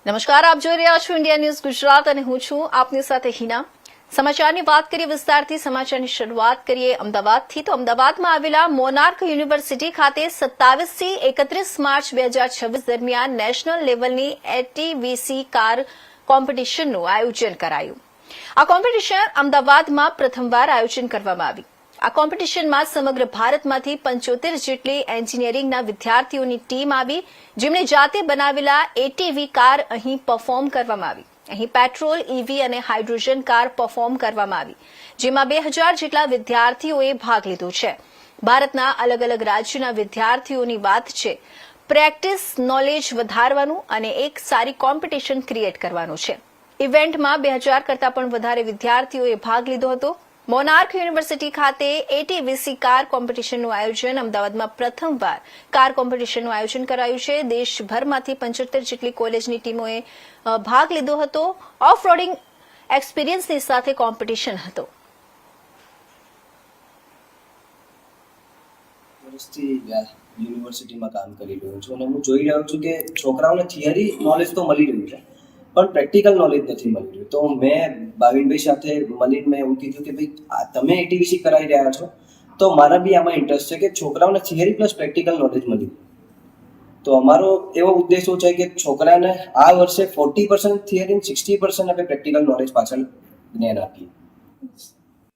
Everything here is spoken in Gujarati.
નમસ્કાર, આપ જોઈ રહ્યા છો ઇન્ડિયા ન્યૂઝ ગુજરાત અને હું છું આપની સાથે હિના. સમાચારની વાત કરીએ વિસ્તારથી. સમાચારની શરૂઆત કરીએ અમદાવાદથી. તો અમદાવાદમાં આવેલા મોનાર્ક યુનિવર્સિટી ખાતે 27 થી 31 માર્ચ 2026 દરમિયાન નેશનલ લેવલની એટીવીસી કાર કોમ્પિટિશનનું આયોજન કરાયું. આ કોમ્પિટિશન અમદાવાદમાં પ્રથમવાર આયોજન કરવામાં આવી. આ કોમ્પિટિશનમાં સમગ્ર ભારતમાંથી 75 જેટલી એન્જિનિયરિંગના વિદ્યાર્થીઓની ટીમ આવી, જેમણે જાતે બનાવેલા એટીવી કાર અહીં પરફોર્મ કરવામાં આવી. અહીં પેટ્રોલ, ઈવી અને હાઇડ્રોજન કાર પરફોર્મ કરવામાં આવી, જેમાં 2000 જેટલા વિદ્યાર્થીઓએ ભાગ લીધો છે. ભારતના અલગ અલગ રાજ્યના વિદ્યાર્થીઓની વાત છે. પ્રેક્ટિસ, નોલેજ વધારવાનું અને એક સારી કોમ્પિટિશન ક્રિએટ કરવાનું છે. ઇવેન્ટમાં 2000 કરતાં પણ વધારે વિદ્યાર્થીઓએ ભાગ લીધો હતો. મોનાર્ક યુનિવર્સિટી ખાતે એટીવીસી કાર કોમ્પિટિશનનું આયોજન અમદાવાદમાં પ્રથમવાર કાર કોમ્પિટિશનનું આયોજન કરાયું છે. દેશભરમાંથી 75 જેટલી કોલેજની ટીમોએ ભાગ લીધો હતો. ઓફ રોડિંગ એક્સપિરિયન્સની સાથે કોમ્પિટિશન હતો. યુનિવર્સિટીમાં કામ કરી રહ્યો છું અને હું જોઈ રહ્યો છું કે છોકરાઓને થિયરી નોલેજ તો મળી રહ્યું છે, પણ પ્રેક્ટિકલ નોલેજ નથી મળી રહ્યું. તો મેં ભાવિનભાઈ સાથે મળીને મેં એવું કીધું કે ભાઈ તમે એટીવીસી કરાવી રહ્યા છો, તો મારા બી આમાં ઇન્ટરેસ્ટ છે કે છોકરાઓને થિયરી પ્લસ પ્રેક્ટિકલ નોલેજ મળી. તો અમારો એવો ઉદ્દેશો છે કે છોકરાને આ વર્ષે 40% થિયરી 60% આપણે પ્રેક્ટિકલ નોલેજ પાછળ જ્ઞાન આપીએ.